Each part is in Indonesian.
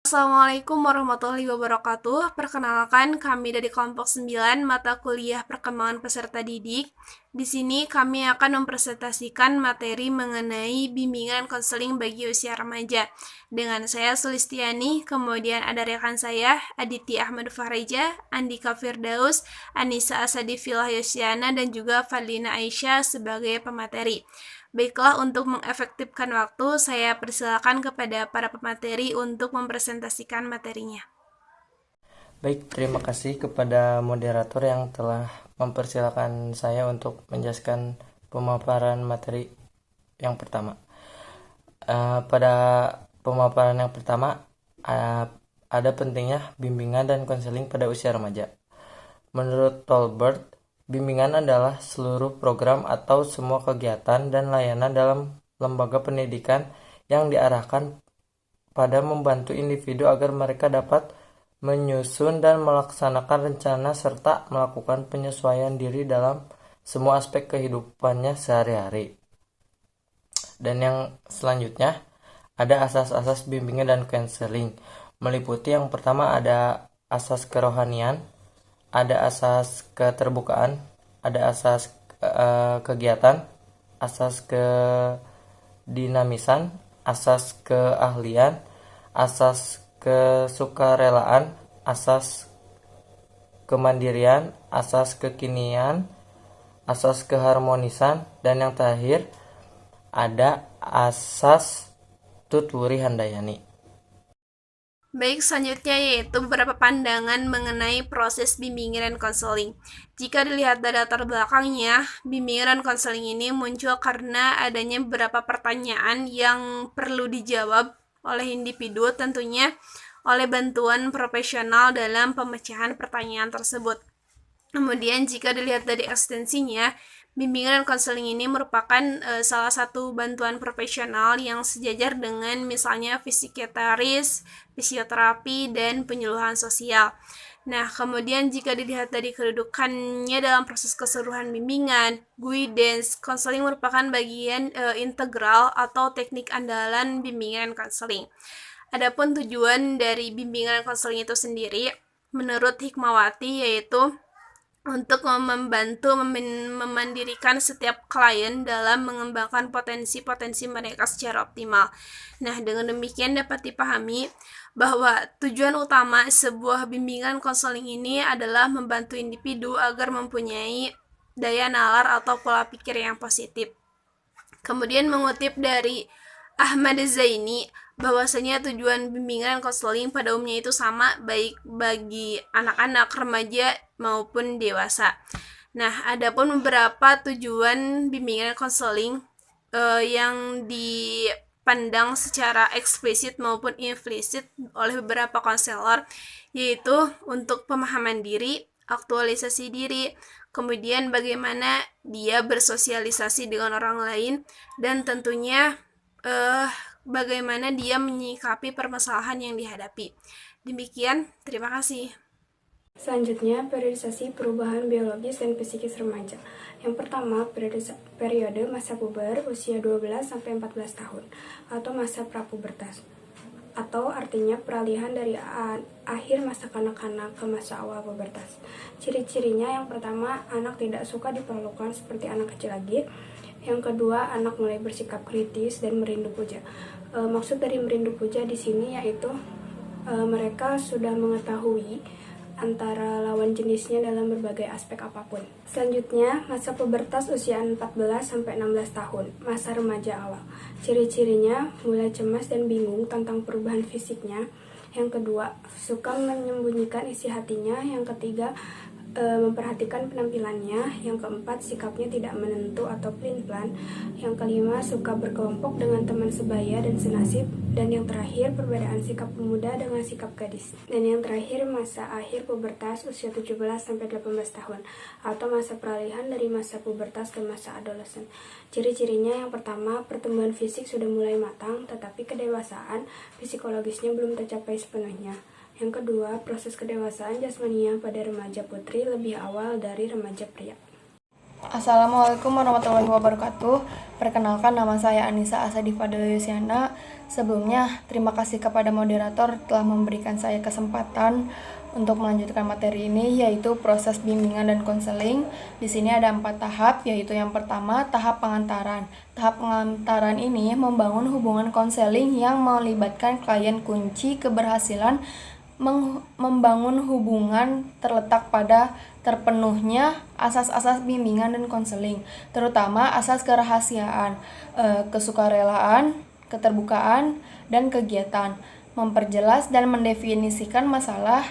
Assalamualaikum warahmatullahi wabarakatuh. Perkenalkan, kami dari kelompok 9 mata kuliah perkembangan peserta didik. Di sini kami akan mempresentasikan materi mengenai bimbingan konseling bagi usia remaja. Dengan saya Sulistiani, kemudian ada rekan saya Aditya Ahmad Fahreja, Andika Firdaus, Anissa Asadi Filah Yosyana, dan juga Fadlina Aisyah sebagai pemateri. Baiklah, untuk mengefektifkan waktu, saya persilakan kepada para pemateri untuk mempresentasikan materinya. Baik, terima kasih kepada moderator yang telah mempersilakan saya untuk menjelaskan pemaparan materi yang pertama. Pada pemaparan yang pertama, ada pentingnya bimbingan dan konseling pada usia remaja. Menurut Tolbert, bimbingan adalah seluruh program atau semua kegiatan dan layanan dalam lembaga pendidikan yang diarahkan pada membantu individu agar mereka dapat menyusun dan melaksanakan rencana serta melakukan penyesuaian diri dalam semua aspek kehidupannya sehari-hari. Dan yang selanjutnya ada asas-asas bimbingan dan konseling. Meliputi yang pertama ada asas kerohanian, ada asas keterbukaan, ada asas kegiatan, asas kedinamisan, asas keahlian, asas kesukarelaan, asas kemandirian, asas kekinian, asas keharmonisan, dan yang terakhir ada asas tutwuri handayani. Baik, selanjutnya yaitu beberapa pandangan mengenai proses bimbingan dan konseling. Jika dilihat dari latar belakangnya, bimbingan dan konseling ini muncul karena adanya beberapa pertanyaan yang perlu dijawab oleh individu, tentunya oleh bantuan profesional dalam pemecahan pertanyaan tersebut. Kemudian jika dilihat dari ekstensinya, bimbingan dan konseling ini merupakan salah satu bantuan profesional yang sejajar dengan misalnya psikiatris, fisioterapi, dan penyuluhan sosial. Nah, kemudian jika dilihat dari kedudukannya dalam proses keseluruhan bimbingan, guidance, konseling merupakan bagian integral atau teknik andalan bimbingan dan konseling. Adapun tujuan dari bimbingan dan konseling itu sendiri, menurut Hikmawati, yaitu untuk membantu memandirikan setiap klien dalam mengembangkan potensi-potensi mereka secara optimal. Nah, dengan demikian dapat dipahami bahwa tujuan utama sebuah bimbingan konseling ini adalah membantu individu agar mempunyai daya nalar atau pola pikir yang positif. Kemudian mengutip dari Ahmad Zaini, bahwasanya tujuan bimbingan konseling pada umumnya itu sama, baik bagi anak-anak, remaja maupun dewasa. Nah, adapun beberapa tujuan bimbingan konseling yang dipandang secara eksplisit maupun implisit oleh beberapa konselor, yaitu untuk pemahaman diri, aktualisasi diri, kemudian bagaimana dia bersosialisasi dengan orang lain, dan tentunya bagaimana dia menyikapi permasalahan yang dihadapi. Demikian, terima kasih. Selanjutnya, periodisasi perubahan biologis dan psikis remaja. Yang pertama, periode masa puber usia 12-14 tahun atau masa prapubertas, atau artinya peralihan dari akhir masa kanak-kanak ke masa awal pubertas. Ciri-cirinya yang pertama, anak tidak suka diperlakukan seperti anak kecil lagi. Yang kedua, anak mulai bersikap kritis dan merindu puja. Maksud dari merindu puja di sini yaitu mereka sudah mengetahui antara lawan jenisnya dalam berbagai aspek apapun. Selanjutnya, masa pubertas usia 14-16 tahun, masa remaja awal. Ciri-cirinya mulai cemas dan bingung tentang perubahan fisiknya. Yang kedua, suka menyembunyikan isi hatinya. Yang ketiga, memperhatikan penampilannya. Yang keempat, sikapnya tidak menentu atau pelin-pelan. Yang kelima, suka berkelompok dengan teman sebaya dan senasib. Dan yang terakhir, perbedaan sikap pemuda dengan sikap gadis. Dan yang terakhir, masa akhir pubertas usia 17-18 tahun atau masa peralihan dari masa pubertas ke masa adolesen. Ciri-cirinya yang pertama, pertumbuhan fisik sudah mulai matang, tetapi kedewasaan psikologisnya belum tercapai sepenuhnya. Yang kedua, proses kedewasaan jasmania pada remaja putri lebih awal dari remaja pria. Assalamualaikum warahmatullahi wabarakatuh. Perkenalkan, nama saya Anissa Asadifa Deliusiana. Sebelumnya, terima kasih kepada moderator telah memberikan saya kesempatan untuk melanjutkan materi ini, yaitu proses bimbingan dan konseling. Di sini ada 4 tahap, yaitu yang pertama, tahap pengantaran. Tahap pengantaran ini membangun hubungan konseling yang melibatkan klien. Kunci keberhasilan membangun hubungan terletak pada terpenuhnya asas-asas bimbingan dan konseling, terutama asas kerahasiaan, kesukarelaan, keterbukaan, dan kegiatan. Memperjelas dan mendefinisikan masalah.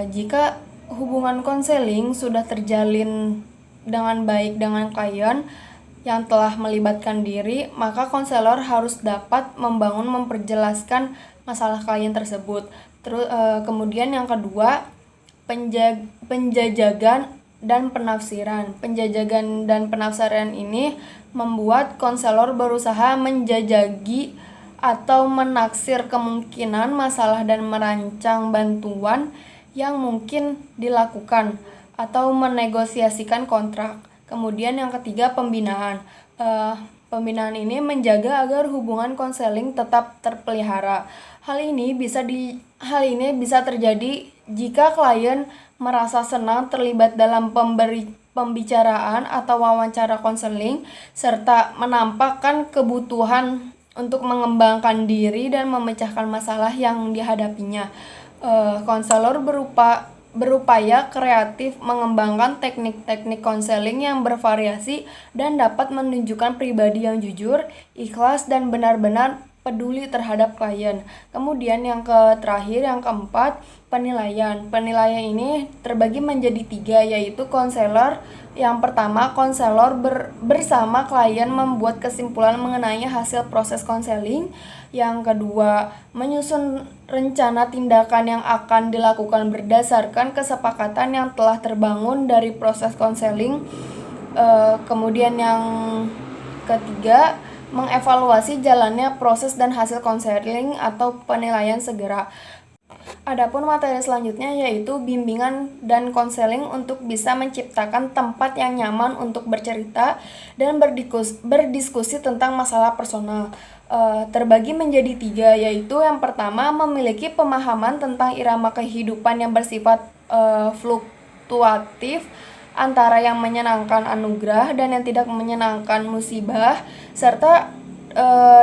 Jika hubungan konseling sudah terjalin dengan baik dengan klien yang telah melibatkan diri, maka konselor harus dapat memperjelaskan masalah klien tersebut. Kemudian yang kedua, penjajagan dan penafsiran. Penjajagan dan penafsiran ini membuat konselor berusaha menjajagi atau menaksir kemungkinan masalah dan merancang bantuan yang mungkin dilakukan atau menegosiasikan kontrak. Kemudian yang ketiga, pembinaan. Pembinaan ini menjaga agar hubungan konseling tetap terpelihara. Hal ini bisa terjadi jika klien merasa senang terlibat dalam pembicaraan atau wawancara konseling, serta menampakkan kebutuhan untuk mengembangkan diri dan memecahkan masalah yang dihadapinya. Konselor berupaya kreatif mengembangkan teknik-teknik konseling yang bervariasi dan dapat menunjukkan pribadi yang jujur, ikhlas, dan benar-benar peduli terhadap klien. Kemudian yang terakhir, yang keempat, penilaian. Penilaian ini terbagi menjadi 3, yaitu konselor. Yang pertama, konselor bersama klien membuat kesimpulan mengenai hasil proses konseling. Yang kedua, menyusun rencana tindakan yang akan dilakukan berdasarkan kesepakatan yang telah terbangun dari proses konseling. Kemudian yang ketiga, mengevaluasi jalannya proses dan hasil konseling atau penilaian segera. Adapun materi selanjutnya yaitu bimbingan dan konseling untuk bisa menciptakan tempat yang nyaman untuk bercerita dan berdiskusi tentang masalah personal. Terbagi menjadi 3, yaitu yang pertama, memiliki pemahaman tentang irama kehidupan yang bersifat fluktuatif antara yang menyenangkan anugerah dan yang tidak menyenangkan musibah, serta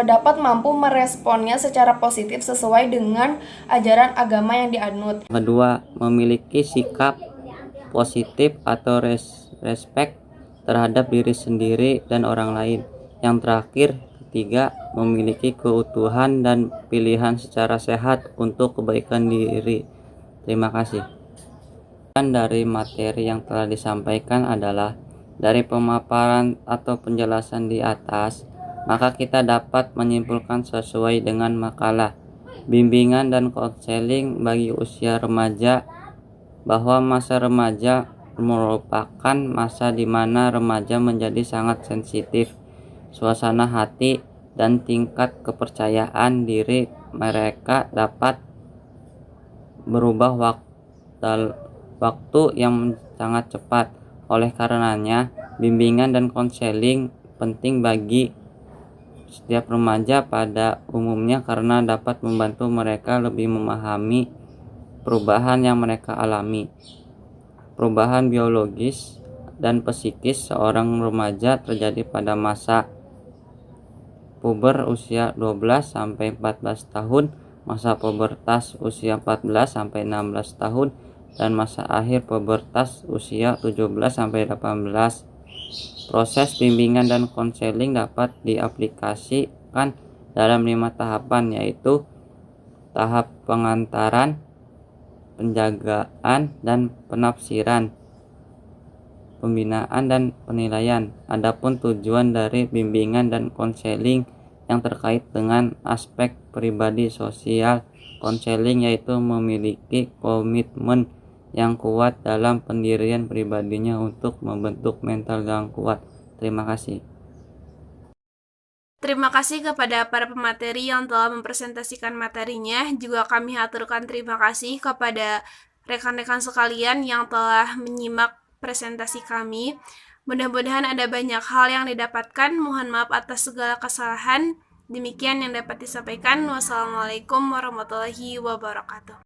dapat mampu meresponnya secara positif sesuai dengan ajaran agama yang dianut. Kedua, memiliki sikap positif atau respect terhadap diri sendiri dan orang lain. Yang terakhir, ketiga, memiliki keutuhan dan pilihan secara sehat untuk kebaikan diri. Terima kasih. Dari materi yang telah disampaikan adalah dari pemaparan atau penjelasan di atas, maka kita dapat menyimpulkan sesuai dengan makalah bimbingan dan konseling bagi usia remaja bahwa masa remaja merupakan masa di mana remaja menjadi sangat sensitif. Suasana hati dan tingkat kepercayaan diri mereka dapat berubah waktu yang sangat cepat. Oleh karenanya, bimbingan dan konseling penting bagi setiap remaja pada umumnya karena dapat membantu mereka lebih memahami perubahan yang mereka alami. Perubahan biologis dan psikis seorang remaja terjadi pada masa puber usia 12 sampai 14 tahun, masa pubertas usia 14 sampai 16 tahun, dan masa akhir pubertas usia 17 sampai 18. Proses bimbingan dan konseling dapat diaplikasikan dalam 5 tahapan, yaitu tahap pengantaran, penjagaan, dan penafsiran, pembinaan, dan penilaian. Adapun tujuan dari bimbingan dan konseling yang terkait dengan aspek pribadi sosial konseling yaitu memiliki komitmen yang kuat dalam pendirian pribadinya untuk membentuk mental yang kuat. Terima kasih. Terima kasih kepada para pemateri yang telah mempresentasikan materinya. Juga kami haturkan terima kasih kepada rekan-rekan sekalian yang telah menyimak presentasi kami. Mudah-mudahan ada banyak hal yang didapatkan. Mohon maaf atas segala kesalahan. Demikian yang dapat disampaikan. Wassalamualaikum warahmatullahi wabarakatuh.